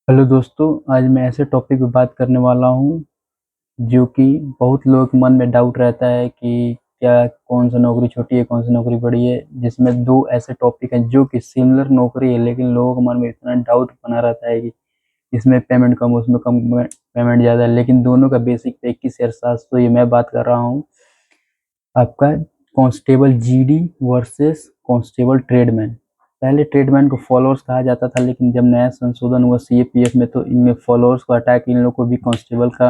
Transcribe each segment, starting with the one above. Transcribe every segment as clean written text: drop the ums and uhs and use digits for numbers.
Hello दोस्तों, आज मैं ऐसे टॉपिक पे बात करने वाला हूँ जो कि बहुत लोगों के मन में डाउट रहता है कि क्या कौन सा नौकरी छोटी है, कौन सी नौकरी बड़ी है। जिसमें दो ऐसे टॉपिक हैं जो कि सिमिलर नौकरी है, लेकिन लोगों के मन में इतना डाउट बना रहता है कि इसमें पेमेंट कम, उसमें कम पेमेंट ज़्यादा है, लेकिन दोनों का बेसिक पे 21,700। ये मैं बात कर रहा हूँ आपका constable GD versus constable tradesman. पहले ट्रेडमैन को फॉलोअर्स कहा जाता था, लेकिन जब नया संशोधन हुआ सीएपीएफ में तो इनमें फॉलोअर्स को हटा के इन लोगों को भी कांस्टेबल का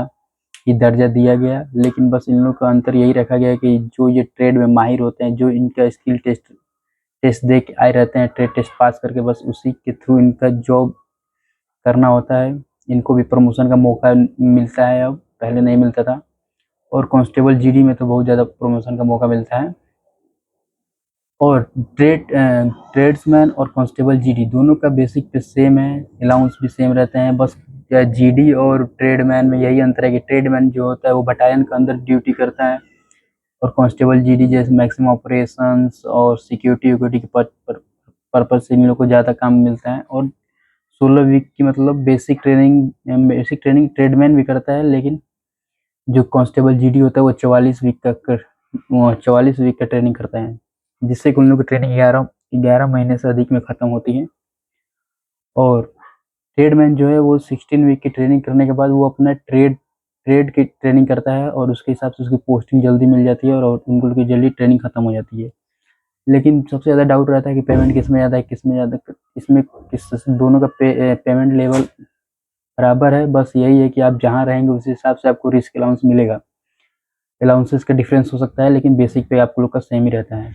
ही दर्जा दिया गया। लेकिन बस इन लोगों का अंतर यही रखा गया कि जो ये ट्रेड में माहिर होते हैं, जो इनका स्किल टेस्ट टेस्ट दे के आए रहते हैं, ट्रेड टेस्ट पास करके, बस उसी के थ्रू इनका जॉब करना होता है। इनको भी प्रमोशन का मौका मिलता है, अब पहले नहीं मिलता था। और कांस्टेबल जीडी में तो बहुत ज़्यादा प्रमोशन का मौका मिलता है। और ट्रेड्समैन और कांस्टेबल जीडी दोनों का बेसिक पे सेम है, अलाउंस भी सेम रहते हैं। बस जीडी और ट्रेडमैन में यही अंतर है कि ट्रेडमैन जो होता है वो बटालियन के अंदर ड्यूटी करता है, और कांस्टेबल जीडी जैसे मैक्सिमम ऑपरेशंस और सिक्योरिटी विक्योरिटी के पर्पज से इन लोग को ज़्यादा काम मिलता है। और 16 वीक की मतलब बेसिक ट्रेनिंग ट्रेडमैन भी करता है, लेकिन जो कांस्टेबल जीडी होता है वो 44 वीक का ट्रेनिंग करता है, जिससे कि उन लोग की ट्रेनिंग 11 महीने से अधिक में ख़त्म होती है। और ट्रेडमैन जो है वो 16 वीक की ट्रेनिंग करने के बाद वो अपना ट्रेड ट्रेड की ट्रेनिंग करता है, और उसके हिसाब से उसकी पोस्टिंग जल्दी मिल जाती है और उनको की जल्दी ट्रेनिंग खत्म हो जाती है। लेकिन सबसे ज़्यादा डाउट रहता है कि पेमेंट किस में ज़्यादा है, किस में ज़्यादा, इसमें किस दोनों का पेमेंट लेवल बराबर है। बस यही है कि आप जहाँ रहेंगे उस हिसाब से आपको रिस्क अलाउंस मिलेगा। अलाउंसेस का डिफरेंस हो सकता है, लेकिन बेसिक पे आप लोग का सेम ही रहता है।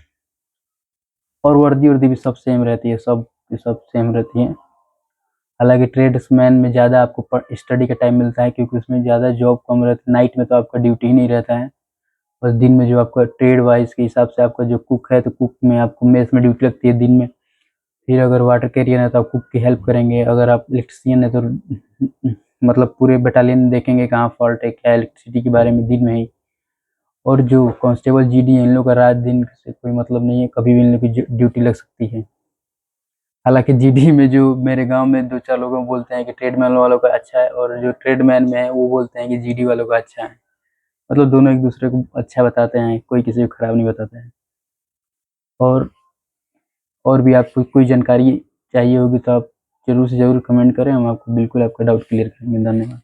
और वर्दी वर्दी भी सब सेम रहती है, सब सेम रहती है। हालांकि ट्रेड्समैन में ज़्यादा आपको स्टडी का टाइम मिलता है, क्योंकि उसमें ज़्यादा जॉब कम रहती है। नाइट में तो आपका ड्यूटी ही नहीं रहता है। बस दिन में जो आपका ट्रेड वाइज के हिसाब से आपका जो कुक है, तो कुक में आपको मेस में ड्यूटी लगती है दिन में। फिर अगर वाटर कैरियर है तो आप कुक की हेल्प करेंगे। अगर आप इलेक्ट्रिशियन है तो मतलब पूरे बटालियन देखेंगे कहाँ फॉल्ट है, क्या इलेक्ट्रिसिटी के बारे में दिन में ही। और जो कांस्टेबल जीडी है, इन लोग का रात दिन से कोई मतलब नहीं है, कभी भी इन लोग की ड्यूटी लग सकती है। हालांकि जीडी में जो मेरे गांव में दो चार लोगों बोलते हैं कि ट्रेडमैन वालों का अच्छा है, और जो ट्रेडमैन में है वो बोलते हैं कि जीडी वालों का अच्छा है। मतलब दोनों एक दूसरे को अच्छा बताते हैं, कोई किसी को खराब नहीं बताते हैं। और और भी आपको कोई जानकारी चाहिए होगी तो आप जरूर से जरूर कमेंट करें, हम आपको बिल्कुल आपका डाउट क्लियर करेंगे। धन्यवाद।